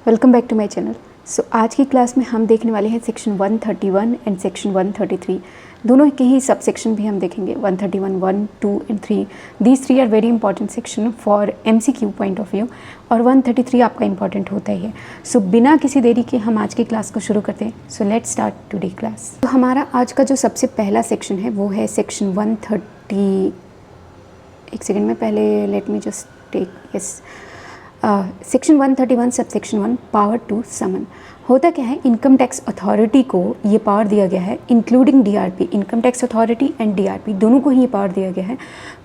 Welcome back to my channel. So आज की class में हम देखने वाले हैं सेक्शन 131 एंड सेक्शन 133। दोनों के ही सब सेक्शन भी हम देखेंगे। 131 1, 2 and 3। These three are very important section for MCQ point of view, और 133 आपका इंपॉर्टेंट होता ही है। सो बिना किसी देरी के हम आज की क्लास को शुरू करते हैं। So let's start today class. तो हमारा आज का जो सबसे पहला सेक्शन है वो है सेक्शन 130। एक सेकेंड में पहले let me just take yes section 131 sub section 1 power to someone. होता क्या है, इनकम टैक्स अथॉरिटी को ये पावर दिया गया है, including DRP। Income tax authority and DRP दोनों को ही ये पावर दिया गया है।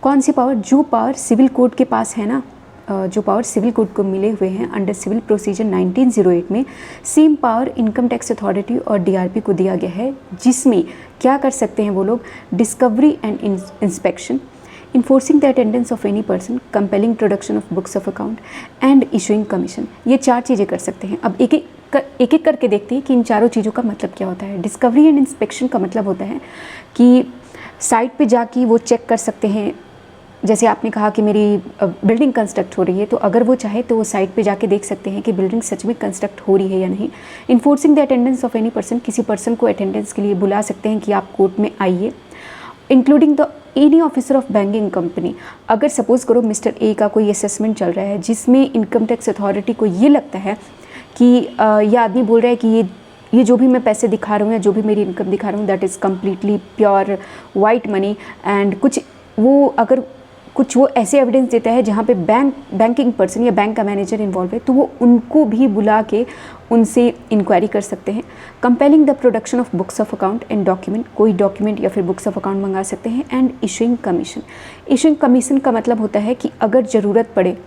कौन सी पावर? जो पावर सिविल कोड के पास है ना, जो पावर सिविल कोड को मिले हुए हैं अंडर सिविल प्रोसीजर 1908 में, same power income tax authority और DRP को दिया गया है, जिसमें क्या कर सकते हैं वो लोग? Discovery and inspection, enforcing the attendance of any person, compelling production of books of account and issuing commission। ये चार चीज़ें कर सकते हैं। अब एक एक करके देखते हैं कि इन चारों चीज़ों का मतलब क्या होता है। डिस्कवरी एंड इंस्पेक्शन का मतलब होता है कि साइट पे जाके वो चेक कर सकते हैं। जैसे आपने कहा कि मेरी बिल्डिंग कंस्ट्रक्ट हो रही है, तो अगर वो चाहे तो वो साइट पे जाके देख सकते हैं कि बिल्डिंग सच में कंस्ट्रक्ट हो रही है या नहीं। Enforcing the attendance of any person, किसी पर्सन को अटेंडेंस के लिए बुला सकते हैं कि आप कोर्ट में आइए। Including the any officer of banking company, अगर सपोज करो मिस्टर ए का कोई असेसमेंट चल रहा है जिसमें इनकम टैक्स अथॉरिटी को ये लगता है कि ये आदमी बोल रहा है कि ये जो भी मैं पैसे दिखा रहा हूँ या जो भी मेरी इनकम दिखा रहा हूँ that is completely pure white money, and कुछ वो ऐसे एविडेंस देता है जहाँ पे बैंकिंग पर्सन या बैंक का मैनेजर इन्वॉल्व है, तो वो उनको भी बुला के उनसे इंक्वायरी कर सकते हैं। Compelling the production of books of account and document, कोई डॉक्यूमेंट या फिर बुक्स ऑफ अकाउंट मंगा सकते हैं। And issuing commission. Issuing commission का मतलब होता है कि अगर ज़रूरत पड़े,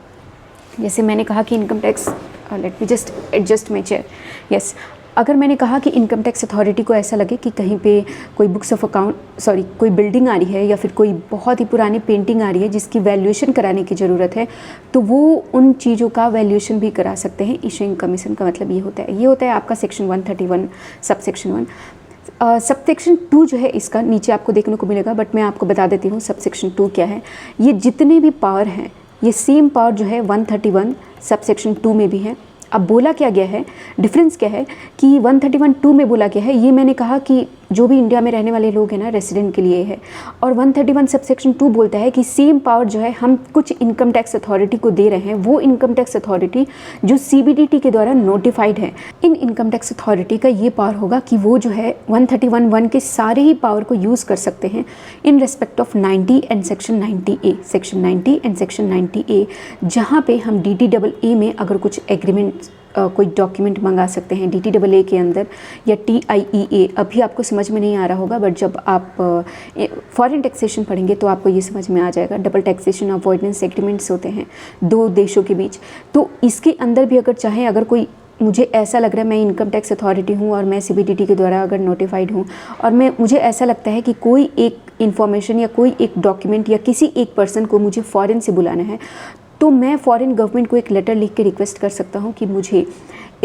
जैसे मैंने कहा कि income tax, late me just adjust my chair, yes, अगर मैंने कहा कि इनकम टैक्स अथॉरिटी को ऐसा लगे कि कहीं पे कोई बुक्स ऑफ अकाउंट कोई बिल्डिंग आ रही है या फिर कोई बहुत ही पुरानी पेंटिंग आ रही है जिसकी वैल्यूएशन कराने की ज़रूरत है, तो वो उन चीज़ों का वैल्यूएशन भी करा सकते हैं। इशूइंग कमीशन का मतलब ये होता है आपका section 131 sub section 1। Sub section 2 जो है इसका नीचे आपको देखने को मिलेगा, बट मैं आपको बता देती हूँ सब सेक्शन 2 क्या है। ये जितने भी पावर हैं ये सेम पावर जो है 131 सब सेक्शन 2 में भी है। अब बोला क्या गया है, डिफरेंस क्या है कि 131(2) में बोला गया है, ये मैंने कहा कि जो भी इंडिया में रहने वाले लोग हैं ना, रेसिडेंट के लिए है। और 131 सब सेक्शन 2 बोलता है कि सेम पावर जो है हम कुछ इनकम टैक्स अथॉरिटी को दे रहे हैं, वो इनकम टैक्स अथॉरिटी जो CBDT के द्वारा नोटिफाइड है। इन इनकम टैक्स अथॉरिटी का ये पावर होगा कि वो जो है 131(1) के सारे ही पावर को यूज़ कर सकते हैं in respect of 90 and section 90A, section 90 and section 90A, जहाँ पे हम DDAA में अगर कुछ एग्रीमेंट कोई डॉक्यूमेंट मंगा सकते हैं DDAA के अंदर, या TIEA। अभी आपको समझ में नहीं आ रहा होगा, बट जब आप फॉरेन टैक्सेशन पढ़ेंगे तो आपको ये समझ में आ जाएगा। डबल टैक्सेशन अवॉइडेंस एग्रीमेंट्स होते हैं दो देशों के बीच, तो इसके अंदर भी अगर चाहे, अगर कोई मुझे ऐसा लग रहा है मैं इनकम टैक्स अथॉरिटी हूँ और मैं CBDT के द्वारा अगर नोटिफाइड हूँ, और मुझे ऐसा लगता है कि कोई एक इन्फॉर्मेशन या कोई एक डॉक्यूमेंट या किसी एक पर्सन को मुझे फ़ॉरेन से बुलाना है, तो मैं फ़ॉरेन गवर्नमेंट को एक लेटर लिख के रिक्वेस्ट कर सकता हूँ कि मुझे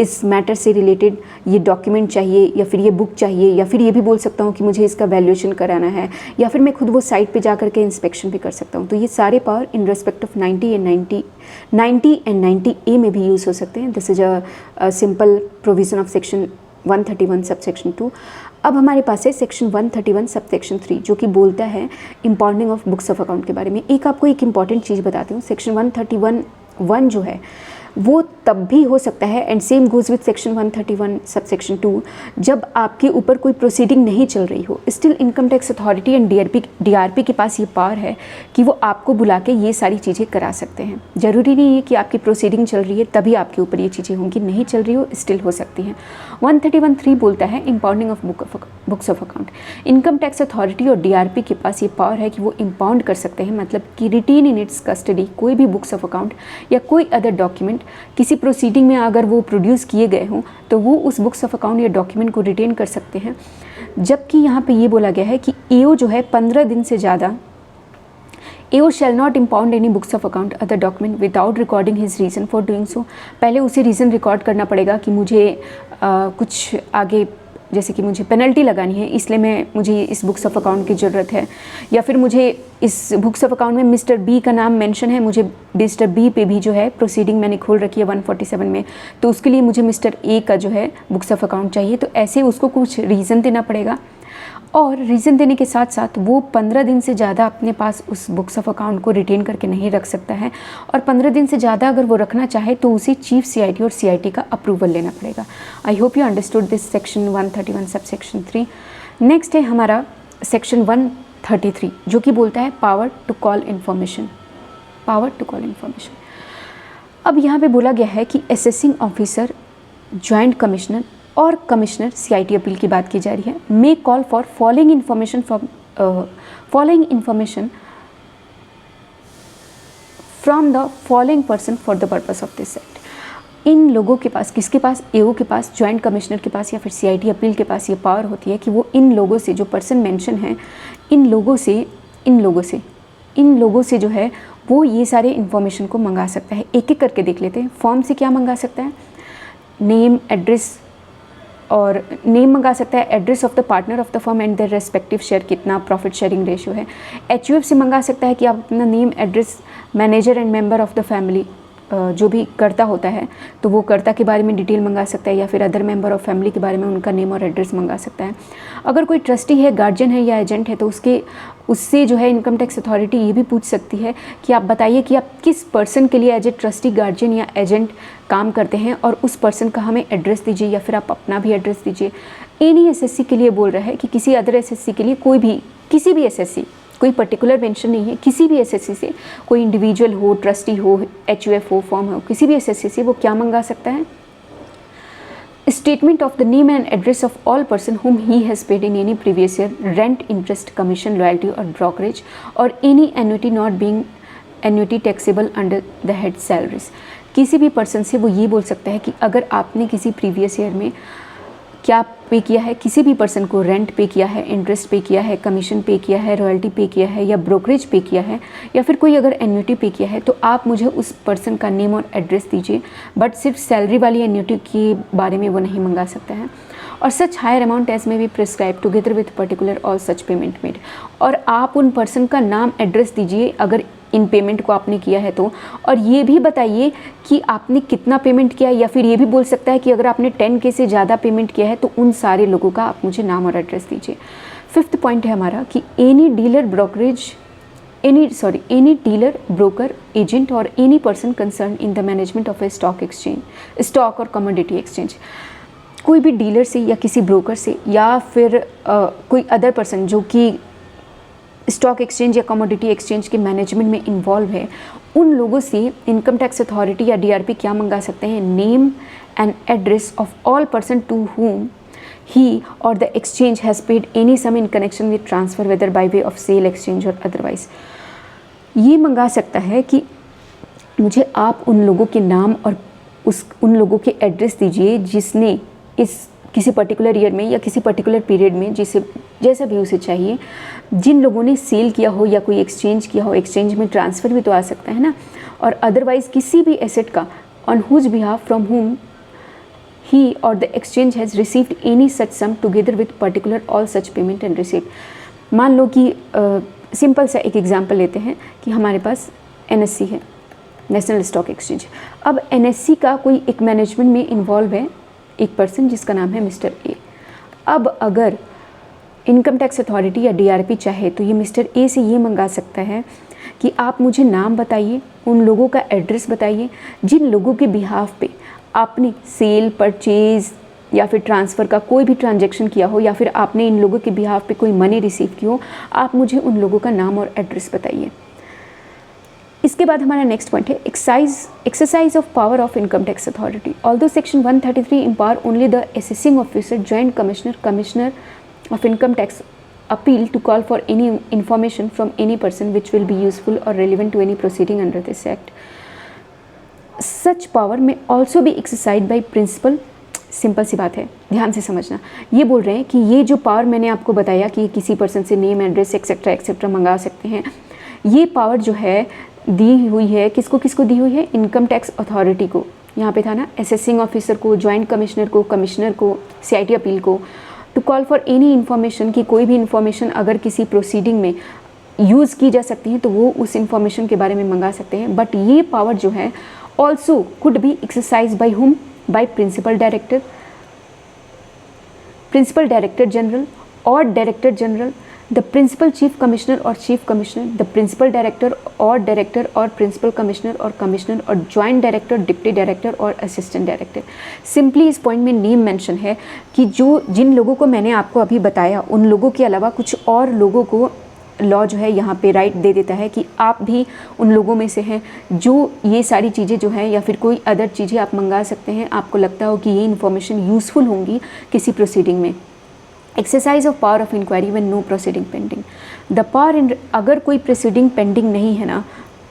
इस मैटर से रिलेटेड ये डॉक्यूमेंट चाहिए या फिर ये बुक चाहिए, या फिर ये भी बोल सकता हूँ कि मुझे इसका वैल्यूएशन कराना है, या फिर मैं खुद वो साइट पे जा करके इंस्पेक्शन भी कर सकता हूँ। तो ये सारे power in respect of 90 and 90A में भी यूज़ हो सकते हैं। This is a simple provision of section 131 sub section 2। अब हमारे पास है सेक्शन 131 सब सेक्शन 3, जो कि बोलता है impounding of books of account के बारे में। आपको एक इंपॉर्टेंट चीज़ बताती हूँ, सेक्शन 131(1) जो है वो तब भी हो सकता है, and same goes with section 131 sub section 2, जब आपके ऊपर कोई प्रोसीडिंग नहीं चल रही हो। Still income tax authority and DRP के पास ये पावर है कि वो आपको बुला के ये सारी चीज़ें करा सकते हैं। ज़रूरी नहीं है कि आपकी प्रोसीडिंग चल रही है तभी आपके ऊपर ये चीज़ें होंगी, नहीं चल रही हो स्टिल हो सकती हैं। 131(3) बोलता है impounding of books of account. Income tax authority और DRP के पास ये पावर है कि वो इम्पाउंड कर सकते हैं, मतलब कि रिटेन इन इट्स कस्टडी कोई भी बुक्स ऑफ अकाउंट या कोई अदर डॉक्यूमेंट किसी प्रोसीडिंग में अगर वो प्रोड्यूस किए गए हों, तो वो उस बुक्स ऑफ अकाउंट या डॉक्यूमेंट को रिटेन कर सकते हैं। जबकि यहाँ पे ये बोला गया है कि AO जो है 15 दिन से ज़्यादा, AO shall not impound any books of account other document without recording his reason for doing so। पहले उसे रीज़न रिकॉर्ड करना पड़ेगा कि मुझे कुछ आगे जैसे कि मुझे पेनल्टी लगानी है इसलिए मुझे इस बुक्स ऑफ अकाउंट की ज़रूरत है, या फिर मुझे इस बुक्स ऑफ अकाउंट में मिस्टर बी का नाम मेंशन है, मुझे मिस्टर बी पे भी जो है प्रोसीडिंग मैंने खोल रखी है 147 में, तो उसके लिए मुझे मिस्टर ए का जो है बुक्स ऑफ अकाउंट चाहिए। तो ऐसे उसको कुछ रीज़न देना पड़ेगा, और रीज़न देने के साथ साथ वो 15 दिन से ज़्यादा अपने पास उस बुक्स ऑफ अकाउंट को रिटेन करके नहीं रख सकता है, और 15 दिन से ज़्यादा अगर वो रखना चाहे तो उसे चीफ CIT और CIT का अप्रूवल लेना पड़ेगा। आई hope you understood this section 131 sub section 3। Next है हमारा सेक्शन 133 जो कि बोलता है power to call information. Power to call information, अब यहाँ पे बोला गया है कि असेसिंग ऑफिसर, जॉइंट कमिश्नर और कमिश्नर CIT अपील की बात की जा रही है, may call for following information from the following person for the purpose of this act. इन लोगों के पास, किसके पास, AO के पास, जॉइंट कमिश्नर के पास या फिर CIT अपील के पास ये पावर होती है कि वो इन लोगों से, जो पर्सन मेंशन है, इन लोगों से जो है वो ये सारे इन्फॉर्मेशन को मंगा सकता है। एक एक करके देख लेते हैं। फॉर्म से क्या मंगा सकता है, नेम, एड्रेस, और नेम मंगा सकता है, address of the partner of the firm and their respective share, कितना प्रॉफिट शेयरिंग रेशियो है। HUF से मंगा सकता है कि आप अपना name, address, manager and member of the family, जो भी कर्ता होता है तो वो कर्ता के बारे में डिटेल मंगा सकता है, या फिर अदर मेंबर ऑफ फैमिली के बारे में उनका नेम और एड्रेस मंगा सकता है। अगर कोई ट्रस्टी है, गार्जियन है या एजेंट है तो उससे जो है इनकम टैक्स अथॉरिटी ये भी पूछ सकती है कि आप बताइए कि आप किस पर्सन के लिए एज ए ट्रस्टी, गार्जियन या एजेंट काम करते हैं, और उस पर्सन का हमें एड्रेस दीजिए, या फिर आप अपना भी एड्रेस दीजिए। एनी SSC के लिए बोल रहा है कि किसी अदर SSC के लिए, कोई भी, किसी भी SSC, कोई पर्टिकुलर मेंशन नहीं है, किसी भी SSC से, कोई इंडिविजुअल हो, ट्रस्टी हो, HUF हो, फॉर्म हो, किसी भी SSC से वो क्या मंगा सकता है, statement of the name and address of all person whom he has paid in any previous year rent, interest, commission, loyalty और brokerage, और any annuity not being annuity taxable under the head salaries। किसी भी person से वो ये बोल सकता है कि अगर आपने किसी प्रीवियस ईयर में क्या पे किया है, किसी भी पर्सन को रेंट पे किया है, इंटरेस्ट पे किया है, कमीशन पे किया है, रॉयल्टी पे किया है, या ब्रोकरेज पे किया है, या फिर कोई अगर एन्युटी पे किया है, तो आप मुझे उस पर्सन का नेम और एड्रेस दीजिए। बट सिर्फ सैलरी वाली एन्युटी के बारे में वो नहीं मंगा सकता है। और सच हायर अमाउंट एज में भी prescribe together with particular all such payment made, और आप उन पर्सन का नाम, एड्रेस दीजिए अगर इन पेमेंट को आपने किया है तो, और ये भी बताइए कि आपने कितना पेमेंट किया है, या फिर ये भी बोल सकता है कि अगर आपने 10K से ज़्यादा पेमेंट किया है तो उन सारे लोगों का आप मुझे नाम और एड्रेस दीजिए। 5th पॉइंट है हमारा कि एनी डीलर, ब्रोकर, एजेंट और any person concern in the management of A stock और कमोडिटी एक्सचेंज, कोई भी डीलर से या किसी ब्रोकर से या फिर कोई अदर पर्सन जो कि स्टॉक एक्सचेंज या कमोडिटी एक्सचेंज के मैनेजमेंट में इन्वॉल्व है, उन लोगों से इनकम टैक्स अथॉरिटी या DRP क्या मंगा सकते हैं, name and address of all person to whom he or the exchange has paid any sum in connection with transfer whether by way of sale, exchange और otherwise। ये मंगा सकता है कि मुझे आप उन लोगों के नाम और उन लोगों के एड्रेस दीजिए जिसने इस किसी पर्टिकुलर ईयर में या किसी पर्टिकुलर पीरियड में, जिसे जैसा भी उसे चाहिए, जिन लोगों ने सेल किया हो या कोई एक्सचेंज किया हो, एक्सचेंज में ट्रांसफ़र भी तो आ सकता है ना, और अदरवाइज़ किसी भी एसेट का on whose behalf from whom he or the exchange has received any such sum together with particular all such payment and receipt। मान लो कि सिंपल सा एक एग्जांपल लेते हैं कि हमारे पास NSE है, नेशनल स्टॉक एक्सचेंज। अब NSE का कोई एक मैनेजमेंट में इन्वॉल्व है एक पर्सन जिसका नाम है मिस्टर ए। अब अगर इनकम टैक्स अथॉरिटी या DRP चाहे तो ये मिस्टर ए से ये मंगा सकता है कि आप मुझे नाम बताइए, उन लोगों का एड्रेस बताइए जिन लोगों के बिहाफ पे आपने सेल, परचेज़ या फिर ट्रांसफ़र का कोई भी ट्रांजैक्शन किया हो, या फिर आपने इन लोगों के बिहाफ पे कोई मनी रिसीव की हो, आप मुझे उन लोगों का नाम और एड्रेस बताइए। इसके बाद हमारा नेक्स्ट पॉइंट है exercise of power of income tax authority. Although section 133 empower only the assessing officer, joint commissioner of income tax appeal to call for any information from any person which will be useful or relevant to any proceeding under this act. Such power may also be exercised by principal। Simple सी बात है, ध्यान से समझना। ये बोल रहे हैं कि ये जो पावर मैंने आपको बताया कि किसी पर्सन से नेम, एड्रेस एक्सेट्रा मंगा सकते हैं, ये पावर जो है दी हुई है किसको किसको दी हुई है, इनकम टैक्स अथॉरिटी को। यहाँ पे था ना असेसिंग ऑफिसर को, जॉइंट कमिश्नर को, कमिश्नर को, CIT अपील को, to call for any information, कि कोई भी इन्फॉर्मेशन अगर किसी प्रोसीडिंग में यूज़ की जा सकती है तो वो उस इन्फॉर्मेशन के बारे में मंगा सकते हैं। बट ये पावर जो है also could be exercise by whom, by principal director general और director general, the principal chief commissioner और chief commissioner, the principal director और प्रिंसिपल कमिश्नर और ज्वाइंट डायरेक्टर, डिप्टी डायरेक्टर और असिस्टेंट डायरेक्टर। सिंपली इस point में name mention है कि जिन लोगों को मैंने आपको अभी बताया उन लोगों के अलावा कुछ और लोगों को लॉ जो है यहाँ पे राइट दे देता है कि आप भी उन लोगों में से हैं जो ये सारी चीज़ें जो हैं या फिर कोई अदर चीज़ें आप मंगा सकते हैं, आपको लगता हो कि ये इन्फॉर्मेशन यूज़फुल होंगी किसी प्रोसीडिंग में। Exercise of power of inquiry when no proceeding pending, the power in, अगर कोई प्रोसीडिंग पेंडिंग नहीं है ना,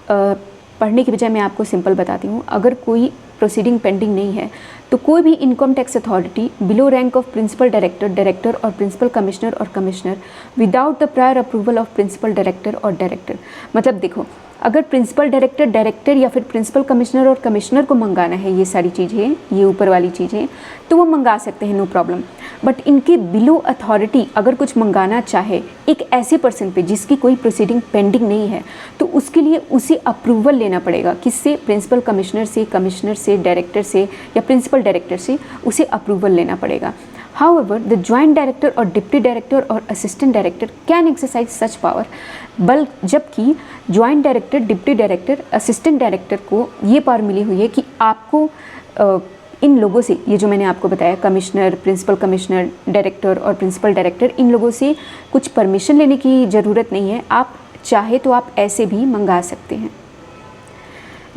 पढ़ने की बजाय मैं आपको सिंपल बताती हूँ, अगर कोई प्रोसीडिंग पेंडिंग नहीं है तो कोई भी income tax authority below rank of principal director और प्रिंसिपल कमिश्नर और commissioner without the prior approval of principal director और डायरेक्टर, मतलब देखो अगर प्रिंसिपल डायरेक्टर या फिर प्रिंसिपल कमिश्नर और कमिश्नर को मंगाना है ये सारी चीज़ें, ये ऊपर वाली चीज़ें, तो वो मंगा सकते हैं, नो प्रॉब्लम। बट इनके बिलो अथॉरिटी अगर कुछ मंगाना चाहे एक ऐसे पर्सन पे जिसकी कोई प्रोसीडिंग पेंडिंग नहीं है तो उसके लिए उसे अप्रूवल लेना पड़ेगा, किससे? प्रिंसिपल कमिश्नर से, डायरेक्टर से या प्रिंसिपल डायरेक्टर से उसे अप्रूवल लेना पड़ेगा। However, the joint director और डिप्टी डायरेक्टर और assistant director can exercise such power, जबकि joint director, deputy director, assistant director को ये पावर मिली हुई है कि आपको इन लोगों से, ये जो मैंने आपको बताया कमिश्नर, प्रिंसिपल कमिश्नर, डायरेक्टर और प्रिंसिपल डायरेक्टर, इन लोगों से कुछ परमिशन लेने की ज़रूरत नहीं है, आप चाहे तो आप ऐसे भी मंगा सकते हैं।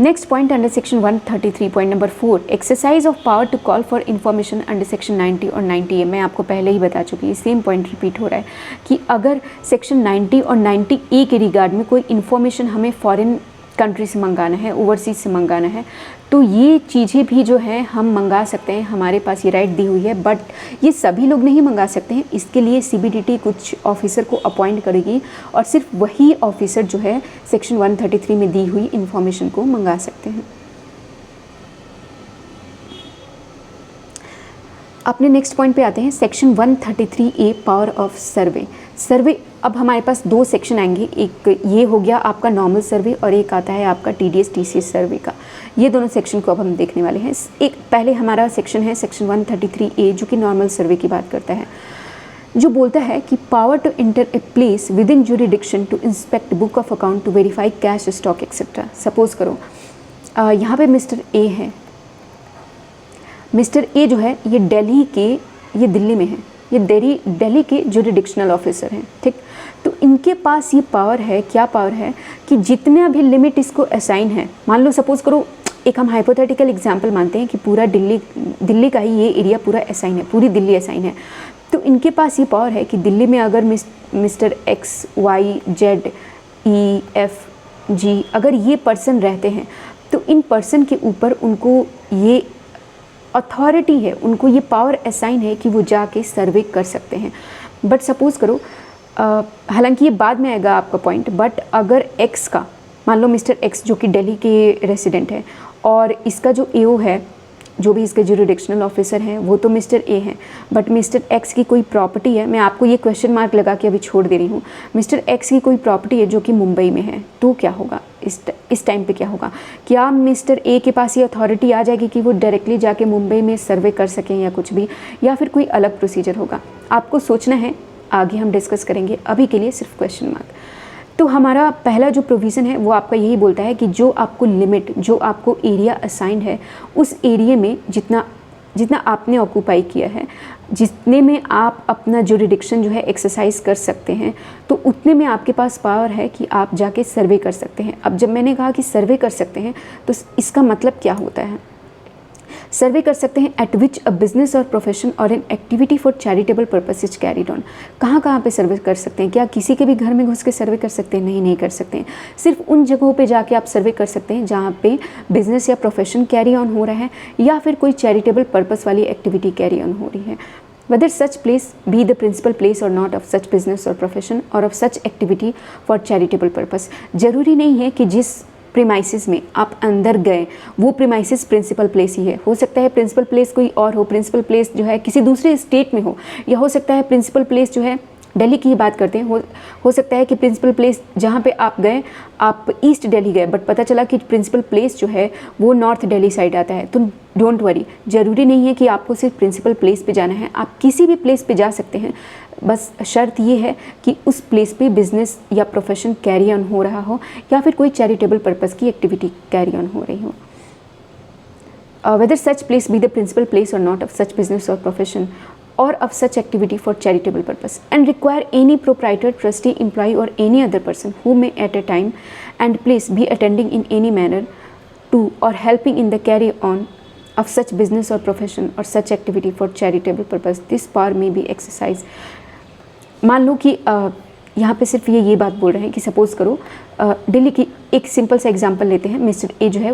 Next point under section 133 point number 4, exercise of power to call for information under section 90 और 90A। मैं आपको पहले ही बता चुकी हूँ, सेम पॉइंट रिपीट हो रहा है कि अगर सेक्शन 90 और 90A के रिगार्ड में कोई इन्फॉर्मेशन हमें फॉरेन कंट्री से मंगाना है, ओवरसीज से मंगाना है, तो ये चीज़ें भी जो है हम मंगा सकते हैं, हमारे पास ये राइट दी हुई है। बट ये सभी लोग नहीं मंगा सकते हैं, इसके लिए CBDT कुछ ऑफिसर को अपॉइंट करेगी और सिर्फ वही ऑफिसर जो है सेक्शन 133 में दी हुई इन्फॉर्मेशन को मंगा सकते हैं। अपने नेक्स्ट पॉइंट पे आते हैं, सेक्शन 133A पावर ऑफ सर्वे। अब हमारे पास दो सेक्शन आएंगे, एक ये हो गया आपका नॉर्मल सर्वे और एक आता है आपका TDS TCS सर्वे का। ये दोनों सेक्शन को अब हम देखने वाले हैं। एक पहले हमारा सेक्शन है सेक्शन 133A जो कि नॉर्मल सर्वे की बात करता है, जो बोलता है कि power to enter a place within jurisdiction to inspect book of account to verify cash stock etcetera. Suppose करो यहाँ पे मिस्टर ए है, मिस्टर ए जो है ये दिल्ली में है, ये दिल्ली के जुरिडिक्शनल ऑफिसर हैं, ठीक। तो इनके पास ये पावर है, क्या पावर है कि जितना भी लिमिट इसको असाइन है, मान लो सपोज करो एक हम हाइपोथेटिकल एग्जांपल मानते हैं कि पूरा दिल्ली का ही ये एरिया पूरा असाइन है, पूरी दिल्ली असाइन है, तो इनके पास ये पावर है कि दिल्ली में अगर मिस्टर XYZEFG अगर ये पर्सन रहते हैं तो इन पर्सन के ऊपर उनको ये अथॉरिटी है, उनको ये पावर असाइन है कि वो जाके सर्वे कर सकते हैं। बट सपोज़ करो हालांकि ये बाद में आएगा आपका पॉइंट, बट अगर एक्स का, मान लो मिस्टर एक्स जो कि दिल्ली के रेसिडेंट है और इसका जो AO है, जो भी इसके जुरिडिक्शनल ऑफिसर हैं, वो तो मिस्टर ए हैं, बट मिस्टर एक्स की कोई प्रॉपर्टी है, मैं आपको ये क्वेश्चन मार्क लगा के अभी छोड़ दे रही हूँ, मिस्टर एक्स की कोई प्रॉपर्टी है जो कि मुंबई में है, तो क्या होगा इस टाइम पे क्या होगा? क्या मिस्टर ए के पास ये अथॉरिटी आ जाएगी कि वो डायरेक्टली जाके मुंबई में सर्वे कर सकें या कुछ भी, या फिर कोई अलग प्रोसीजर होगा? आपको सोचना है, आगे हम डिस्कस करेंगे, अभी के लिए सिर्फ क्वेश्चन मार्क। तो हमारा पहला जो प्रोविज़न है वो आपका यही बोलता है कि जो आपको लिमिट, जो आपको एरिया असाइंड है, उस एरिया में जितना आपने ऑक्यूपाई किया है, जितने में आप अपना जुरिडिक्शन जो है एक्सरसाइज कर सकते हैं, तो उतने में आपके पास पावर है कि आप जाके सर्वे कर सकते हैं। अब जब मैंने कहा कि सर्वे कर सकते हैं तो इसका मतलब क्या होता है? सर्वे कर सकते हैं एट विच अ बिजनेस और प्रोफेशन और an activity for charitable purpose is carried on. कहाँ पे सर्वे कर सकते हैं? क्या किसी के भी घर में घुस के सर्वे कर सकते हैं? नहीं कर सकते हैं। सिर्फ उन जगहों पे जाके आप सर्वे कर सकते हैं जहाँ पे बिजनेस या प्रोफेशन कैरी ऑन हो रहा है या फिर कोई चैरिटेबल पर्पस वाली एक्टिविटी कैरी ऑन हो रही है। Whether such place be the principal place or not of such business or profession or of such activity for charitable purpose। जरूरी नहीं है कि जिस प्रीमाइसिस में आप अंदर गए, वो प्रीमाइसिस प्रिंसिपल प्लेस ही है। हो सकता है प्रिंसिपल प्लेस कोई और हो, प्रिंसिपल प्लेस जो है किसी दूसरे स्टेट में हो, या हो सकता है प्रिंसिपल प्लेस जो है दिल्ली की ही बात करते हैं, हो सकता है कि प्रिंसिपल प्लेस जहाँ पे आप गए, आप ईस्ट दिल्ली गए बट पता चला कि प्रिंसिपल प्लेस जो है वो नॉर्थ दिल्ली साइड आता है। तो डोंट वरी, ज़रूरी नहीं है कि आपको सिर्फ प्रिंसिपल प्लेस पे जाना है, आप किसी भी प्लेस पे जा सकते हैं। बस शर्त ये है कि उस प्लेस पे बिजनेस या प्रोफेशन कैरी ऑन हो रहा हो, या फिर कोई चैरिटेबल पर्पज़ की एक्टिविटी कैरी ऑन हो रही हो। Whether such place be the principal place or not of such business or profession or of such activity for charitable purpose, and require any proprietor, trustee, employee or any other person who may at a time and place be attending in any manner to or helping in the carry on of such business or profession or such activity for charitable purpose, this power may be exercised। मान लो कि यहाँ पे सिर्फ ये बात बोल रहे हैं कि सपोज़ करो दिल्ली की एक सिंपल सा एग्जांपल लेते हैं। मिस्टर ए जो है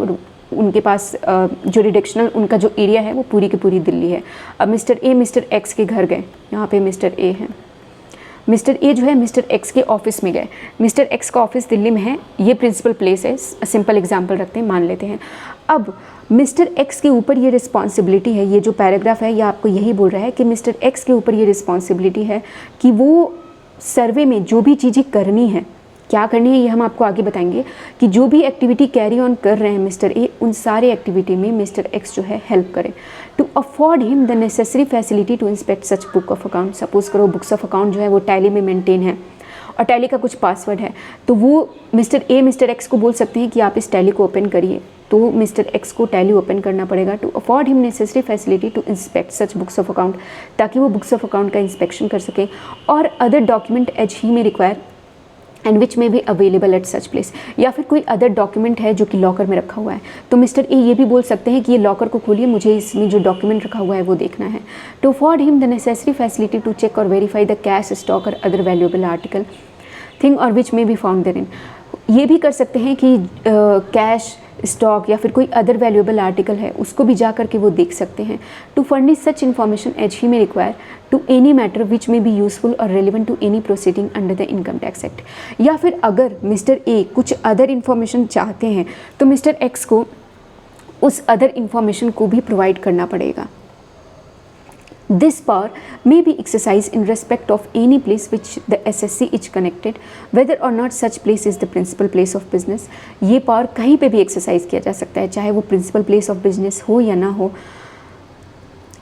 उनके पास जो रिडक्शनल उनका जो एरिया है वो पूरी की पूरी दिल्ली है। अब मिस्टर ए मिस्टर एक्स के घर गए, यहाँ पे मिस्टर ए है, मिस्टर ए जो है मिस्टर एक्स के ऑफिस में गए, मिस्टर एक्स का ऑफिस दिल्ली में है, ये प्रिंसिपल प्लेस है, सिंपल एग्जांपल रखते हैं, मान लेते हैं। अब मिस्टर एक्स के ऊपर ये रिस्पॉन्सिबिलिटी है, ये जो पैराग्राफ है ये आपको यही बोल रहा है कि मिस्टर एक्स के ऊपर ये रिस्पॉन्सिबिलिटी है कि वो सर्वे में जो भी चीज़ें करनी है, क्या करनी है ये हम आपको आगे बताएंगे, कि जो भी एक्टिविटी कैरी ऑन कर रहे हैं मिस्टर ए, उन सारे एक्टिविटी में मिस्टर एक्स जो है हेल्प करें to afford him the necessary facility to inspect such book of account. Suppose करो बुक्स ऑफ अकाउंट जो है वो टैली में मेंटेन है और टैली का कुछ पासवर्ड है, तो वो मिस्टर ए मिस्टर एक्स को बोल सकते हैं कि आप इस टैली को ओपन करिए, तो मिस्टर एक्स को टैली ओपन करना पड़ेगा to afford him necessary facility to inspect such books of account, ताकि वो बुक्स ऑफ अकाउंट का इंस्पेक्शन कर सके, और other document as he may require and which में भी अवेलेबल एट सच प्लेस। या फिर कोई अदर डॉक्यूमेंट है जो कि लॉकर में रखा हुआ है, तो मिस्टर ए ये भी बोल सकते हैं कि ये लॉकर को खोलिए, मुझे इसमें जो डॉक्यूमेंट रखा हुआ है वो देखना है। To afford him the necessary facility to check और वेरीफाई द कैश स्टॉक और अदर वैल्यूएबल आर्टिकल थिंग और विच में भी फाउंड देयर इन। ये भी कर सकते हैं कि कैश स्टॉक या फिर कोई अदर वैल्यूएबल आर्टिकल है उसको भी जा करके वो देख सकते हैं। To furnish such information as he may require to any matter which may be useful और relevant to any proceeding under the income tax act. या फिर अगर मिस्टर ए कुछ अदर इन्फॉर्मेशन चाहते हैं तो मिस्टर एक्स को उस अदर इन्फॉर्मेशन को भी प्रोवाइड करना पड़ेगा। This power may be exercised in respect of any place which the SSC is connected, whether or not such place is the principal place of business। ये power कहीं पे भी एक्सरसाइज किया जा सकता है, चाहे वो प्रिंसिपल प्लेस ऑफ बिजनेस हो या ना हो,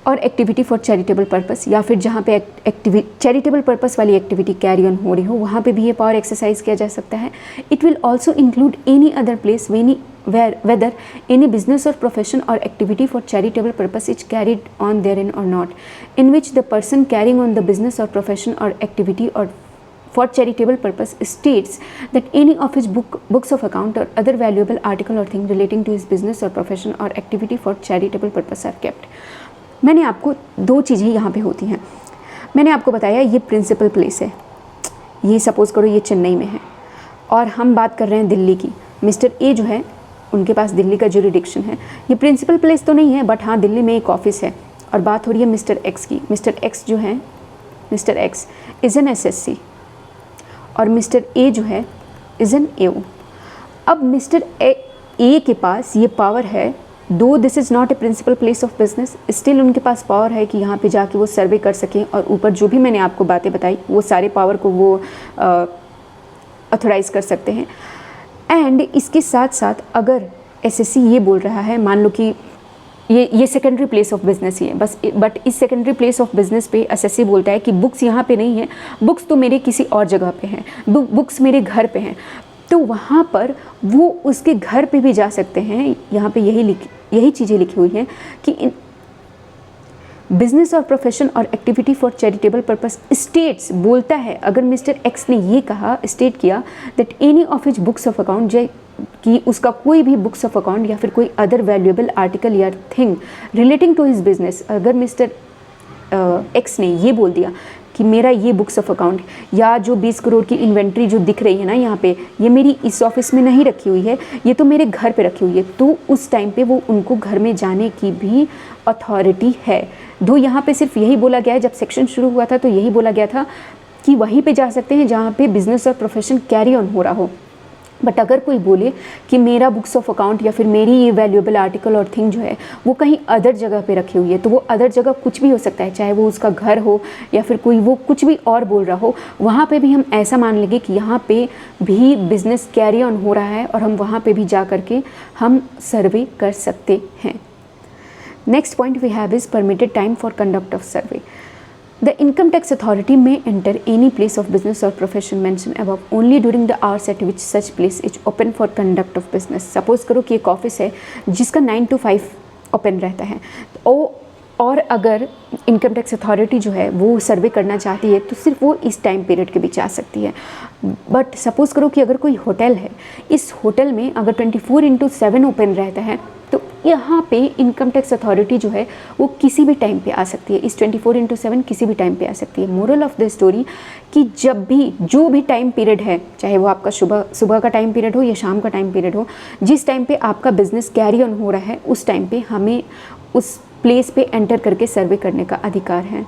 और एक्टिविटी फॉर चैरिटेबल पर्पस, या फिर जहाँ पे चैरिटेबल पर्पस वाली एक्टिविटी कैरी ऑन हो रही हो वहाँ पे भी ये पावर एक्सरसाइज किया जा सकता है। It will also include any other place whether any business or profession or activity for charitable purpose is carried on therein or not, in which the person carrying on the business or profession or activity or for charitable purpose states that any of his books of account or other valuable article or thing relating to his business or profession or activity for charitable purpose are kept। मैंने आपको दो चीज़ें यहाँ पे होती हैं। मैंने आपको बताया ये प्रिंसिपल प्लेस है, ये सपोज़ करो ये चेन्नई में है और हम बात कर रहे हैं दिल्ली की। मिस्टर ए जो है उनके पास दिल्ली का जुरिडिक्शन है, ये प्रिंसिपल प्लेस तो नहीं है बट हाँ दिल्ली में एक ऑफिस है। और बात हो रही है मिस्टर एक्स की। मिस्टर एक्स जो है, mister x is an SSC और मिस्टर ए जो है इज़ एन एओ। अब मिस्टर ए के पास ये पावर है, though this is not a principal place of business, still उनके पास पावर है कि यहाँ पे जाके वो सर्वे कर सकें और ऊपर जो भी मैंने आपको बातें बताई वो सारे पावर को वो ऑथोराइज़ कर सकते हैं। एंड इसके साथ साथ अगर एसएससी ये बोल रहा है, मान लो कि ये सेकेंडरी प्लेस ऑफ बिजनेस ही है बस, बट इस सेकेंडरी प्लेस ऑफ बिजनेस पे एसएससी बोलता है कि बुक्स यहाँ पे नहीं है, बुक्स तो मेरे किसी और जगह पे हैं, बुक्स मेरे घर पे हैं, तो वहाँ पर वो उसके घर पे भी जा सकते हैं। यहाँ पे यही चीज़ें लिखी हुई हैं कि बिजनेस और प्रोफेशन और activity for charitable purpose states बोलता है, अगर मिस्टर एक्स ने ये कहा, स्टेट किया that any of his books of account, कि उसका कोई भी बुक्स ऑफ अकाउंट या फिर कोई अदर वैल्यूएबल आर्टिकल या thing relating to his business, अगर मिस्टर एक्स ने ये बोल दिया कि मेरा ये बुक्स ऑफ अकाउंट या जो 20 करोड़ की इन्वेंट्री जो दिख रही है ना यहाँ पे, ये मेरी इस ऑफिस में नहीं रखी हुई है, ये तो मेरे घर पे रखी हुई है, तो उस टाइम पे वो उनको घर में जाने की भी अथॉरिटी है। दो यहाँ पे सिर्फ यही बोला गया है, जब सेक्शन शुरू हुआ था तो यही बोला गया था कि वहीं पे जा सकते हैं जहाँ पे बिजनेस और प्रोफेशन कैरी ऑन हो रहा हो, बट अगर कोई बोले कि मेरा बुक्स ऑफ अकाउंट या फिर मेरी ये वैल्यूएबल आर्टिकल और थिंग जो है वो कहीं अदर जगह पे रखी हुई है, तो वो अदर जगह कुछ भी हो सकता है, चाहे वो उसका घर हो या फिर कोई वो कुछ भी और बोल रहा हो, वहाँ पे भी हम ऐसा मान लेंगे कि यहाँ पे भी बिजनेस कैरी ऑन हो रहा है और हम वहाँ पे भी जा करके हम सर्वे कर सकते हैं। Next point we have is permitted time for conduct of survey. The income tax authority may enter any place of business or profession mentioned above only during the hours at which such place is open for conduct of business। Suppose करो कि एक office है जिसका 9 to 5 open रहता है, और अगर income tax authority जो है वो सर्वे करना चाहती है तो सिर्फ वो इस टाइम पीरियड के बीच आ सकती है। बट सपोज़ करो कि अगर कोई होटल है, इस होटल में अगर 24/7 ओपन रहता है तो यहाँ पे इनकम टैक्स अथॉरिटी जो है वो किसी भी टाइम पे आ सकती है, इस 24/7 किसी भी टाइम पे आ सकती है। मोरल ऑफ द स्टोरी कि जब भी जो भी टाइम पीरियड है, चाहे वो आपका सुबह का टाइम पीरियड हो या शाम का टाइम पीरियड हो, जिस टाइम पे आपका बिजनेस कैरी ऑन हो रहा है उस टाइम पे हमें उस प्लेस पे एंटर करके सर्वे करने का अधिकार है।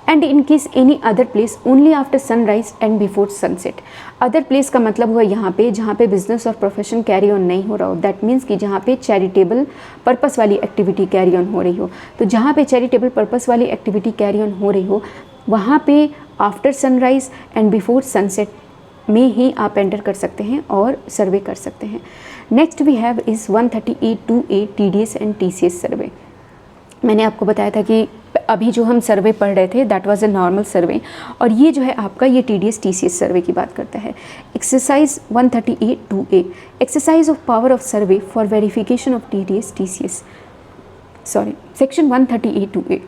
And in case any other place only after sunrise and before sunset. Other place का मतलब हुआ यहाँ पे जहाँ पे बिजनेस और प्रोफेशन कैरी ऑन नहीं हो रहा हो, दैट मीन्स कि जहाँ पे चैरिटेबल पर्पस वाली एक्टिविटी कैरी ऑन हो रही हो। तो जहाँ पे चैरिटेबल पर्पस वाली एक्टिविटी कैरी ऑन हो रही हो वहाँ पे after sunrise and before sunset में ही आप एंटर कर सकते हैं और सर्वे कर सकते हैं। Next we have is 138(2)(a) TDS and TCS survey. मैंने आपको बताया था कि अभी जो हम सर्वे पढ़ रहे थे दैट वाज अ नॉर्मल सर्वे, और ये जो है आपका ये TDS TCS सर्वे की बात करता है। Exercise 138(2)(a) exercise of power of survey for verification of TDS TCS, sorry, section 138(2)(a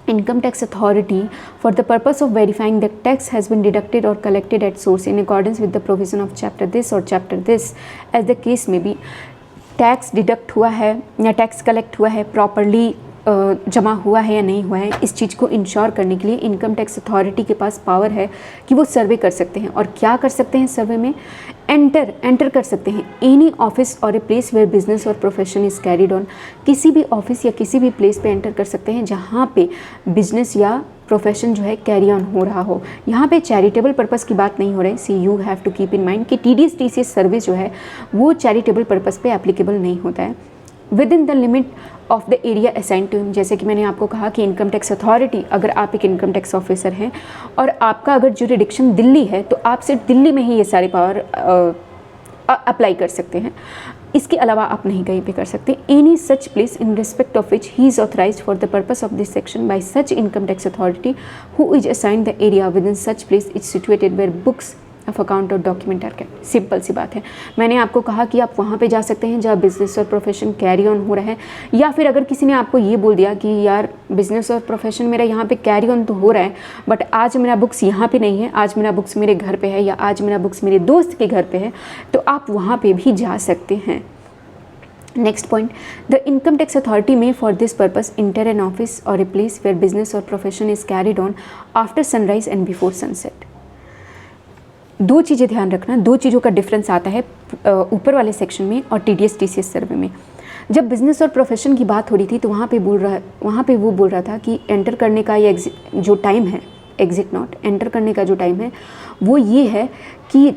income tax authority for the purpose of verifying that tax has been deducted or collected at source in accordance with the provision of chapter this or chapter this as the case may be। Tax deduct हुआ है या tax collect हुआ है, properly जमा हुआ है या नहीं हुआ है, इस चीज़ को इंश्योर करने के लिए इनकम टैक्स अथॉरिटी के पास पावर है कि वो सर्वे कर सकते हैं। और क्या कर सकते हैं सर्वे में? एंटर कर सकते हैं एनी ऑफिस और ए प्लेस वेयर बिजनेस और प्रोफेशन इज़ कैरिड ऑन। किसी भी ऑफिस या किसी भी प्लेस पे एंटर कर सकते हैं जहाँ पे बिजनेस या प्रोफेशन जो है कैरी ऑन हो रहा हो। यहाँ पे चैरिटेबल पर्पस की बात नहीं हो रही। See you have to keep in mind कि TDS TCS सर्विस जो है वो चैरिटेबल पर्पस पे एप्लीकेबल नहीं होता है। Within the limit of the area assign to him, जैसे कि मैंने आपको कहा कि इनकम टैक्स अथॉरिटी, अगर आप एक इनकम टैक्स ऑफिसर हैं और आपका अगर जुरिडिक्शन दिल्ली है तो आप सिर्फ दिल्ली में ही ये सारी पावर अप्लाई कर सकते हैं, इसके अलावा आप नहीं कहीं पे कर सकते। Any such place in respect of which he is authorised for the purpose of this section by such income tax authority who is assigned the area within such place is situated where books of account और document are kept. Simple सी बात है। मैंने आपको कहा कि आप वहाँ पे जा सकते हैं जहाँ बिजनेस और प्रोफेशन कैरी ऑन हो रहा है, या फिर अगर किसी ने आपको ये बोल दिया कि यार बिजनेस और प्रोफेशन मेरा यहाँ पे कैरी ऑन तो हो रहा है बट आज मेरा बुक्स यहाँ पे नहीं है, आज मेरा बुक्स मेरे घर पे है या आज मेरा बुक्स मेरे दोस्त के घर पे है, तो आप वहाँ पे भी जा सकते हैं। Next point, the income tax authority may for this purpose enter an office or a place where business or profession is carried on after sunrise and before sunset। दो चीज़ें ध्यान रखना, दो चीज़ों का डिफरेंस आता है ऊपर वाले सेक्शन में और TDS TCS सर्वे में। जब बिज़नेस और प्रोफेशन की बात हो रही थी तो वहाँ पे वो बोल रहा था कि एंटर करने का या जो टाइम है, एग्जिट नॉट, एंटर करने का जो टाइम है वो ये है कि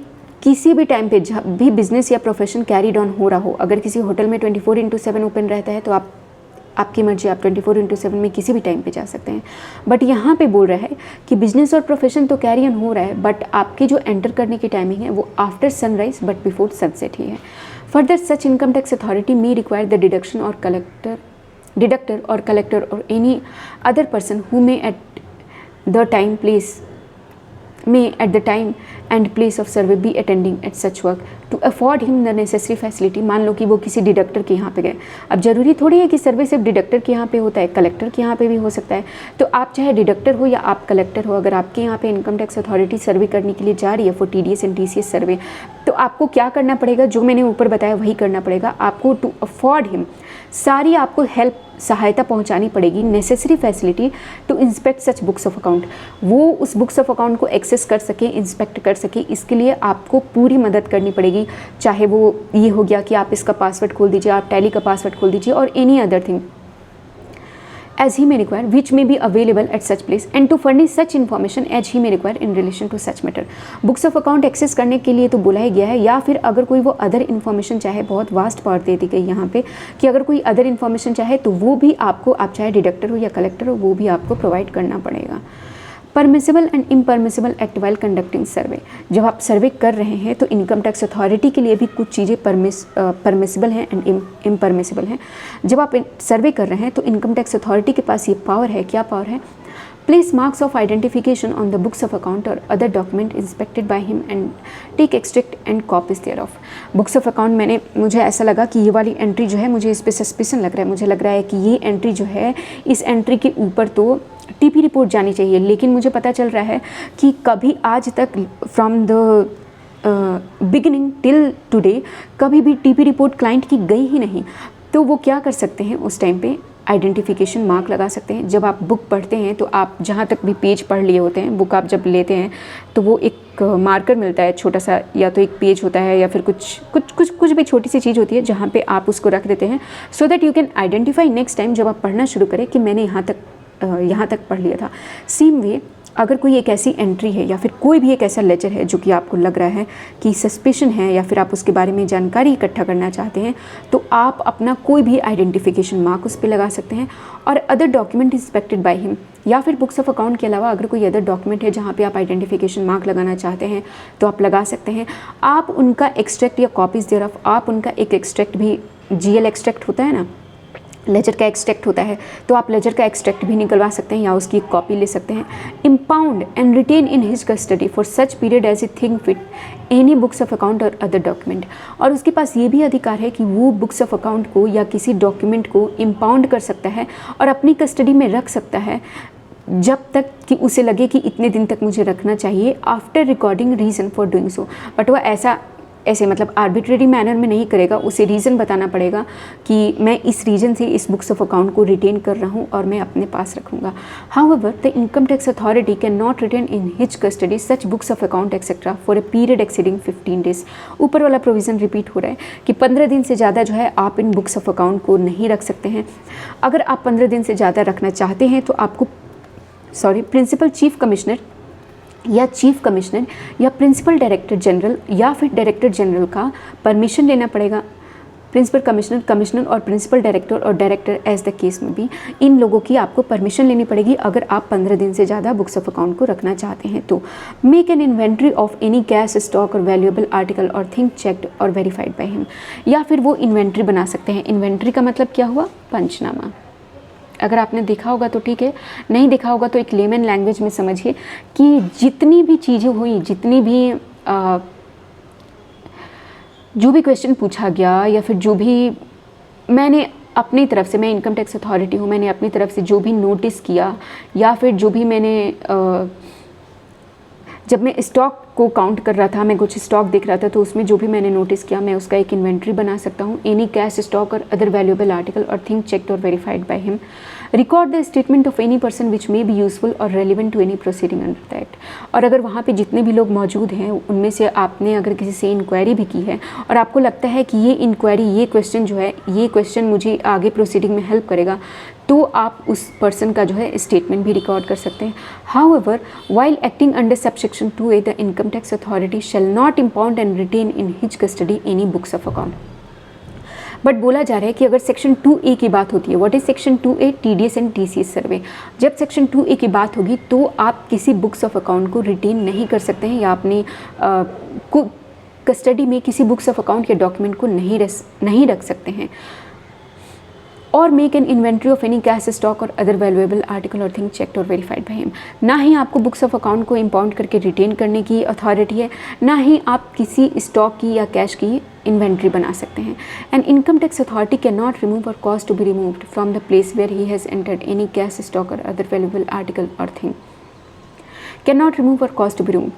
किसी भी टाइम पे जब भी बिज़नेस या प्रोफेशन कैरीड ऑन हो रहा हो, अगर किसी होटल में 24/7 ओपन रहता है तो आपकी मर्जी, आप 24/7 में किसी भी टाइम पे जा सकते हैं। बट यहाँ पे बोल रहा है कि बिजनेस और प्रोफेशन तो कैरी ऑन हो रहा है बट आपकी जो एंटर करने की टाइमिंग है वो after sunrise but before sunset ही है। Further such income tax authority may require the deductor और कलेक्टर और any other person who may at the time and place of survey be attending at such work to afford him the necessary facility. मान लो कि वो किसी deductor के यहाँ पे गए, अब जरूरी थोड़ी है कि सर्वे सिर्फ डिडक्टर के यहाँ पे होता है, कलेक्टर के यहाँ पे भी हो सकता है। तो आप चाहे डिडक्टर हो या आप कलेक्टर हो, अगर आपके यहाँ पे इनकम टैक्स अथॉरिटी सर्वे करने के लिए जा रही है फॉर TDS एंड TCS सर्वे, तो आपको क्या करना पड़ेगा? जो मैंने ऊपर बताया वही करना पड़ेगा आपको। टू अफोर्ड हिम, सारी आपको हेल्प, सहायता पहुंचानी पड़ेगी, necessary facility to inspect such books of account, वो उस बुक्स ऑफ अकाउंट को एक्सेस कर सके, इंस्पेक्ट कर सके, इसके लिए आपको पूरी मदद करनी पड़ेगी। चाहे वो ये हो गया कि आप इसका पासवर्ड खोल दीजिए, आप टैली का पासवर्ड खोल दीजिए और any other thing. as he may require, which may be available at such place, and to furnish such information as he may require in relation to such matter. Books of account access करने के लिए तो बोला ही गया है, या फिर अगर कोई वो अदर इन्फॉर्मेशन चाहे, बहुत वास्ट पार्ट दे दी गई यहाँ पे कि अगर कोई अदर इन्फॉर्मेशन चाहे तो वो भी आपको, आप चाहे डिडक्टर हो या कलेक्टर हो, वो भी आपको प्रोवाइड करना पड़ेगा. Permissible and impermissible act while conducting survey. जब आप सर्वे कर रहे हैं तो इनकम टैक्स अथॉरिटी के लिए भी कुछ चीज़ें परमिसिबल हैं एंड इम्परमिसिबल हैं. जब आप सर्वे कर रहे हैं तो इनकम टैक्स अथॉरिटी के पास ये पावर है. क्या पावर है? Place marks of identification on the books of account और other document inspected by him and take extract and copies thereof. Books of account मुझे ऐसा लगा कि ये वाली एंट्री जो है, मुझे इस पर सस्पिशन लग रहा है. मुझे लग रहा है कि ये एंट्री जो है, इस एंट्री के ऊपर तो टीपी रिपोर्ट जानी चाहिए, लेकिन मुझे पता चल रहा है कि कभी आज तक from the beginning till today कभी भी टीपी रिपोर्ट क्लाइंट की गई ही नहीं. तो वो क्या कर सकते हैं उस टाइम पे? आइडेंटिफिकेशन मार्क लगा सकते हैं. जब आप बुक पढ़ते हैं तो आप जहाँ तक भी पेज पढ़ लिए होते हैं, बुक आप जब लेते हैं तो वो एक मार्कर मिलता है छोटा सा, या तो एक पेज होता है या फिर कुछ भी छोटी सी चीज़ होती है जहाँ पे आप उसको रख देते हैं, so that you can identify next time जब आप पढ़ना शुरू करें कि मैंने यहाँ तक पढ़ लिया था. सेम वे अगर कोई एक ऐसी एंट्री है या फिर कोई भी एक ऐसा लेजर है जो कि आपको लग रहा है कि सस्पिशन है या फिर आप उसके बारे में जानकारी इकट्ठा करना चाहते हैं, तो आप अपना कोई भी आइडेंटिफिकेशन मार्क उस पर लगा सकते हैं. और other document inspected by him, या फिर बुक्स ऑफ अकाउंट के अलावा अगर कोई अदर डॉक्यूमेंट है जहाँ पे आप आइडेंटिफिकेशन मार्क लगाना चाहते हैं तो आप लगा सकते हैं. आप उनका एक्सट्रैक्ट या कॉपीज़ देयर ऑफ, आप उनका एक एक्सट्रैक्ट भी, GL एक्सट्रैक्ट होता है ना, लेजर का एक्सट्रैक्ट होता है, तो आप लेजर का एक्सट्रैक्ट भी निकलवा सकते हैं या उसकी एक कॉपी ले सकते हैं. Impound and retain in his custody for such period as a think fit any books of account और अदर डॉक्यूमेंट. और उसके पास ये भी अधिकार है कि वो बुक्स ऑफ अकाउंट को या किसी डॉक्यूमेंट को इम्पाउंड कर सकता है और अपनी कस्टडी में रख सकता है जब तक कि उसे लगे कि इतने दिन तक मुझे रखना चाहिए, after recording reason for doing so. But वह ऐसे मतलब आर्बिट्रेरी मैनर में नहीं करेगा, उसे रीज़न बताना पड़ेगा कि मैं इस रीज़न से इस बुक्स ऑफ अकाउंट को रिटेन कर रहा हूँ और मैं अपने पास रखूँगा. However the income tax authority can not retain in his custody such books of account etcetera for a period exceeding 15 days. ऊपर वाला प्रोविज़न रिपीट हो रहा है कि 15 दिन से ज़्यादा जो है आप इन बुक्स ऑफ अकाउंट को नहीं रख सकते हैं. अगर आप 15 दिन से ज़्यादा रखना चाहते हैं तो आपको प्रिंसिपल चीफ कमिश्नर या चीफ कमिश्नर या प्रिंसिपल डायरेक्टर जनरल या फिर डायरेक्टर जनरल का परमिशन लेना पड़ेगा. प्रिंसिपल कमिश्नर और प्रिंसिपल डायरेक्टर और डायरेक्टर एज द केस में भी, इन लोगों की आपको परमिशन लेनी पड़ेगी अगर आप 15 दिन से ज़्यादा बुक्स ऑफ अकाउंट को रखना चाहते हैं. तो make an inventory of any cash stock और वैल्यूएबल आर्टिकल और थिंग चेक्ड और वेरीफाइड बाय हिम. या फिर वो इन्वेंट्री बना सकते हैं. इन्वेंट्री का मतलब क्या हुआ? पंचनामा. अगर आपने देखा होगा तो ठीक है, नहीं देखा होगा तो एक लेमन लैंग्वेज में समझिए कि जितनी भी चीज़ें हुई, जितनी भी जो भी क्वेश्चन पूछा गया या फिर जो भी मैंने अपनी तरफ से, मैं इनकम टैक्स अथॉरिटी हूँ, मैंने अपनी तरफ से जो भी नोटिस किया या फिर जो भी मैंने जब मैं स्टॉक को काउंट कर रहा था, मैं कुछ स्टॉक देख रहा था, तो उसमें जो भी मैंने नोटिस किया मैं उसका एक इन्वेंट्री बना सकता हूँ. एनी कैश स्टॉक और अदर वैल्यूएबल आर्टिकल और थिंग चेक्ड और verified by him. Record the statement of any person which may be useful और relevant to any proceeding under that. और अगर वहाँ पे जितने भी लोग मौजूद हैं उनमें से आपने अगर किसी से इंक्वायरी भी की है और आपको लगता है कि ये इंक्वायरी, ये क्वेश्चन जो है, ये क्वेश्चन मुझे आगे प्रोसीडिंग में हेल्प करेगा, तो आप उस पर्सन का जो है स्टेटमेंट भी रिकॉर्ड कर सकते हैं. However while acting under subsection 2A the income tax authority shall not impound and retain in his custody any books of account. But बोला जा रहा है कि अगर सेक्शन 2A की बात होती है, what is section 2A? TDS and TCS सर्वे. जब सेक्शन 2A की बात होगी तो आप किसी बुक्स ऑफ अकाउंट को रिटेन नहीं कर सकते हैं या अपनी कस्टडी में किसी बुक्स ऑफ अकाउंट या डॉक्यूमेंट को नहीं रख सकते हैं. और make an inventory of any cash stock और अदर वैल्यूएबल आर्टिकल और थिंग चेक्ड और वेरीफाइड बाय हिम. ना ही आपको बुक्स ऑफ अकाउंट को इम्पाउंड करके रिटेन करने की अथॉरिटी है, ना ही आप किसी स्टॉक की या कैश की इन्वेंट्री बना सकते हैं. And income tax authority can not remove और cause to be removed from the place where he has entered any cash stock और अदर वैल्यूएबल आर्टिकल और थिंग. कैन नॉट रिमूव और कॉज टू बी रिमूव.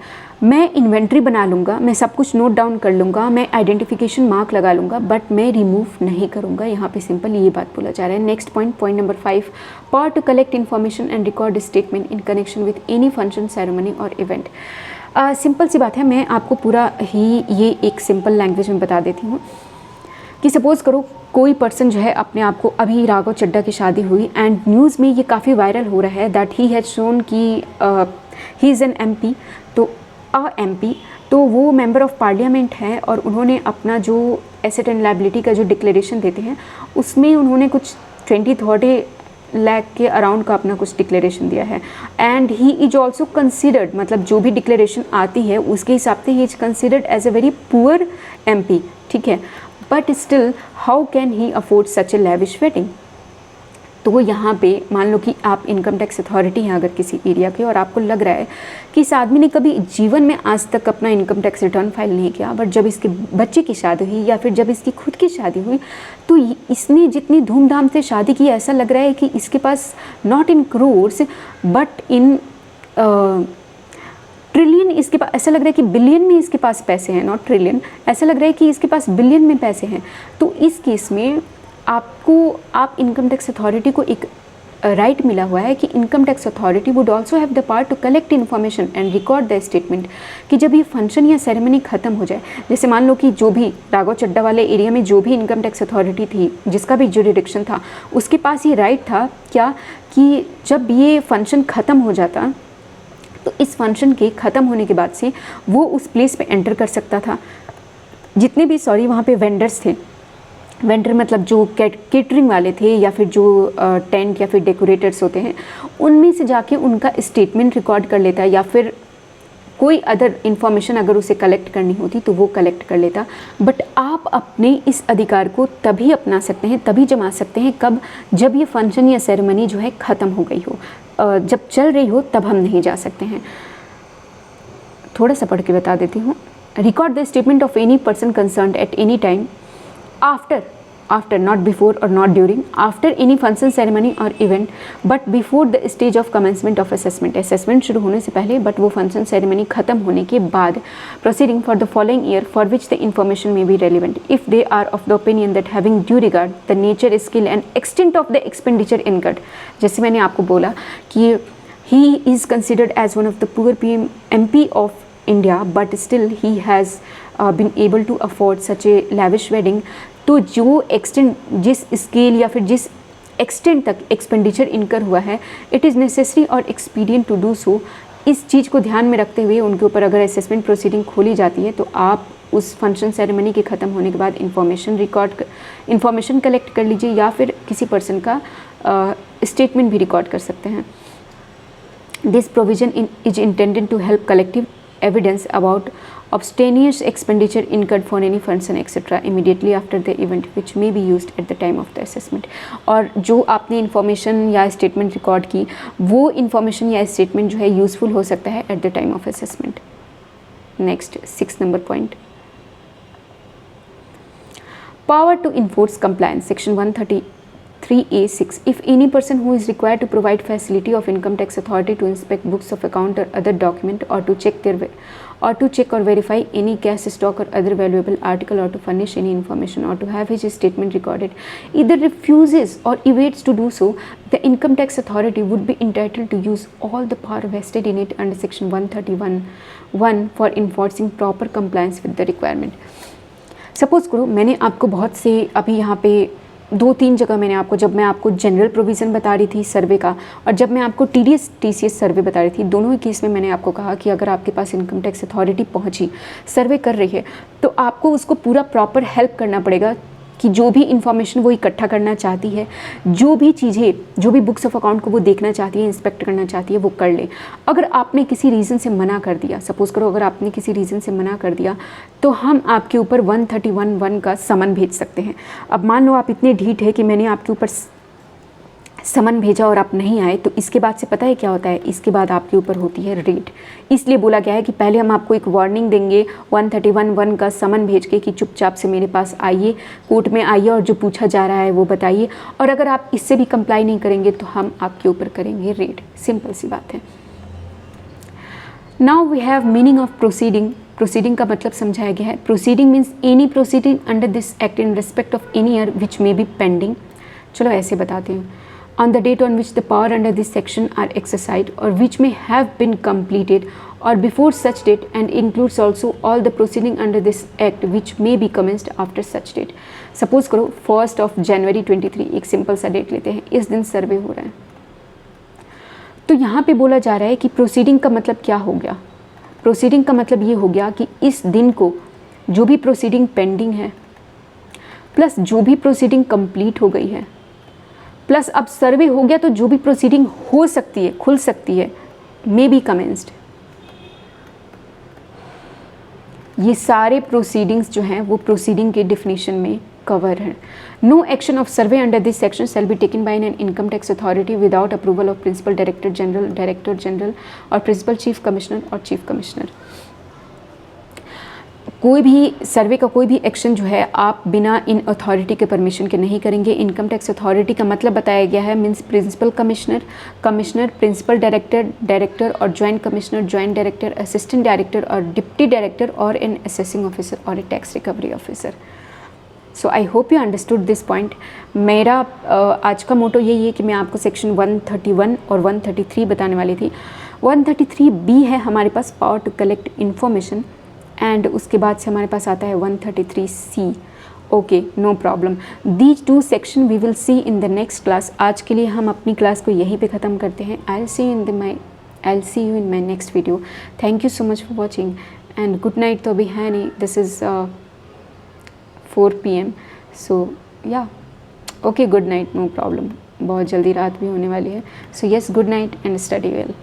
मैं inventory बना लूँगा, मैं सब कुछ नोट डाउन कर लूँगा, मैं आइडेंटिफिकेशन मार्क लगा लूँगा, बट मैं रिमूव नहीं करूँगा. यहाँ पे सिंपल ये बात बोला जा रहा है. Next point number 5, power to collect information and record statement in connection with any function, ceremony और इवेंट. सिंपल सी बात है, मैं आपको पूरा ही ये एक सिंपल लैंग्वेज में बता देती हूँ कि सपोज़ करो कोई पर्सन जो है अपने आप को, अभी राघव चड्ढा की शादी हुई एंड न्यूज़ में ये काफ़ी वायरल हो रहा है दैट ही हैज शोन कि ही इज़ एन MP, तो MP, तो वो मेंबर ऑफ पार्लियामेंट है और उन्होंने अपना जो एसेट एंड लायबिलिटी का जो डिक्लेरेशन देते हैं उसमें उन्होंने कुछ 20-30 लाख के अराउंड का अपना कुछ डिक्लेरेशन दिया है and he is also considered, मतलब जो भी डिक्लेरेशन आती है उसके हिसाब से ही is considered as a very poor MP, ठीक है, but still how can he afford such a lavish wedding. तो यहाँ पे मान लो कि आप इनकम टैक्स अथॉरिटी हैं अगर किसी एरिया के और आपको लग रहा है कि इस आदमी ने कभी जीवन में आज तक अपना इनकम टैक्स रिटर्न फाइल नहीं किया, बट जब इसके बच्चे की शादी हुई या फिर जब इसकी खुद की शादी हुई तो इसने जितनी धूमधाम से शादी की ऐसा लग रहा है कि इसके पास not in crores but in trillion, इसके पास ऐसा लग रहा है कि बिलियन में इसके पास पैसे हैं, नॉट ट्रिलियन, ऐसा लग रहा है कि इसके पास बिलियन में पैसे हैं। तो इस केस में आप इनकम टैक्स अथॉरिटी को एक राइट मिला हुआ है कि income tax authority would also have the power to collect information and record the statement, कि जब ये फंक्शन या सेरेमनी खत्म हो जाए, जैसे मान लो कि जो भी राघव चड्ढा वाले एरिया में जो भी इनकम टैक्स अथॉरिटी थी, जिसका भी जुरिडिक्शन था, उसके पास ये राइट था क्या कि जब ये फंक्शन ख़त्म हो जाता तो इस फंक्शन के ख़त्म होने के बाद से वो उस प्लेस पे एंटर कर सकता था। जितने भी वहाँ पे वेंडर्स थे, वेंडर मतलब जो केटरिंग वाले थे या फिर जो टेंट या फिर डेकोरेटर्स होते हैं, उनमें से जाके उनका स्टेटमेंट रिकॉर्ड कर लेता है या फिर कोई अदर इन्फॉर्मेशन अगर उसे कलेक्ट करनी होती तो वो कलेक्ट कर लेता। बट आप अपने इस अधिकार को तभी अपना सकते हैं, तभी जमा सकते हैं, कब? जब ये फंक्शन या सेरेमनी जो है ख़त्म हो गई हो, जब चल रही हो तब हम नहीं जा सकते हैं। थोड़ा सा पढ़ के बता देती हूँ। Record the statement of any person concerned at any time after not before or not during, after any function, ceremony or event, but before the stage of commencement of assessment शुरू होने से पहले, but वो function ceremony ख़त्म होने के बाद, proceeding for the following year for which the information may be relevant, if they are of the opinion that having due regard the nature, skill and extent of the expenditure incurred, जैसे मैंने आपको बोला कि he is considered as one of the poor MP of India, but still he has been able to afford such a lavish wedding, तो जो extent, जिस scale या फिर जिस एक्सटेंट तक एक्सपेंडिचर इनकर हुआ है, इट इज़ नेसेसरी और एक्सपीडियंट टू डू सो। इस चीज़ को ध्यान में रखते हुए उनके ऊपर अगर असेसमेंट प्रोसीडिंग खोली जाती है तो आप उस फंक्शन सेरेमनी के ख़त्म होने के बाद इन्फॉर्मेशन कलेक्ट कर लीजिए या फिर किसी पर्सन का स्टेटमेंट भी रिकॉर्ड कर सकते हैं। This provision is intended to help collective evidence about obscenous expenditure incurred for any function etc. immediately after the event which may be used at the time of the assessment। और जो आपने information या statement record की, वो information या statement जो है useful हो सकता है at the time of assessment. Next 6 number point, power to enforce compliance, section 133A(6). If any person who is required to provide facility of income tax authority to inspect books of account or other document or to check or verify any cash stock or other valuable article or to furnish any information or to have his statement recorded, either refuses or evades to do so, the income tax authority would be entitled to use all the power vested in it under section 131(1) for enforcing proper compliance with the requirement। Suppose करो मैंने आपको बहुत से अभी यहाँ पे 2-3 जगह मैंने आपको, जब मैं आपको जनरल प्रोविज़न बता रही थी सर्वे का और जब मैं आपको TCS सर्वे बता रही थी, दोनों ही केस में मैंने आपको कहा कि अगर आपके पास इनकम टैक्स अथॉरिटी पहुंची, सर्वे कर रही है, तो आपको उसको पूरा प्रॉपर हेल्प करना पड़ेगा कि जो भी इन्फॉर्मेशन वो इकट्ठा करना चाहती है, जो भी चीज़ें, जो भी बुक्स ऑफ अकाउंट को वो देखना चाहती है, इंस्पेक्ट करना चाहती है, वो कर ले। अगर आपने किसी रीज़न से मना कर दिया, सपोज़ करो अगर आपने किसी रीज़न से मना कर दिया, तो हम आपके ऊपर 131(1) का समन भेज सकते हैं। अब मान लो आप इतने ढीठ है कि मैंने आपके ऊपर समन भेजा और आप नहीं आए, तो इसके बाद से पता है क्या होता है? इसके बाद आपके ऊपर होती है रेड। इसलिए बोला गया है कि पहले हम आपको एक वार्निंग देंगे 131(1) का समन भेज के कि चुपचाप से मेरे पास आइए, कोर्ट में आइए और जो पूछा जा रहा है वो बताइए, और अगर आप इससे भी कंप्लाई नहीं करेंगे तो हम आपके ऊपर करेंगे रेड। सिंपल सी बात है। Now we have meaning of proceeding. Proceeding का मतलब समझाया गया है। Proceeding means any proceeding under this act in respect of any year which may be pending. चलो ऐसे बताते हैं। On the date on which the power under this section are exercised or which may have been completed or before such date, and includes also all the proceeding under this act which may be commenced after such date। Suppose करो 1 जनवरी 2023, एक simple सा date लेते हैं, इस दिन सर्वे हो रहा है। तो यहाँ पे बोला जा रहा है कि प्रोसीडिंग का मतलब क्या हो गया? प्रोसीडिंग का मतलब ये हो गया कि इस दिन को जो भी प्रोसीडिंग पेंडिंग है प्लस जो भी प्रोसीडिंग कंप्लीट हो गई है प्लस अब सर्वे हो गया, तो जो भी प्रोसीडिंग हो सकती है, खुल सकती है, मे बी कमेंस्ड, ये सारे प्रोसीडिंग्स जो हैं वो प्रोसीडिंग के डिफिनीशन में कवर है। No action of survey under this section shall be taken by an income tax authority without approval of principal director general और प्रिंसिपल चीफ कमिश्नर और चीफ कमिश्नर। कोई भी सर्वे का कोई भी एक्शन जो है आप बिना इन अथॉरिटी के परमिशन के नहीं करेंगे। इनकम टैक्स अथॉरिटी का मतलब बताया गया है, means principal commissioner, principal director और joint commissioner, joint director, assistant director और डिप्टी डायरेक्टर और एन असेसिंग ऑफिसर और a tax recovery officer. So I hope you understood this point. मेरा आज का मोटो यही है कि मैं आपको सेक्शन 131 और 133 बताने वाली थी। 133B है हमारे पास, power to collect information, and उसके बाद से हमारे पास आता है 133C। Okay, no problem. These two section we will see in the next class. आज के लिए हम अपनी क्लास को यहीं पे ख़त्म करते हैं। I will see you in my next video. Thank you so much for watching and good night. तो अभी है नहीं, दिस इज़ 4 PM, सो या okay, good night, no problem. बहुत जल्दी रात भी होने वाली है। So yes, good night and study well.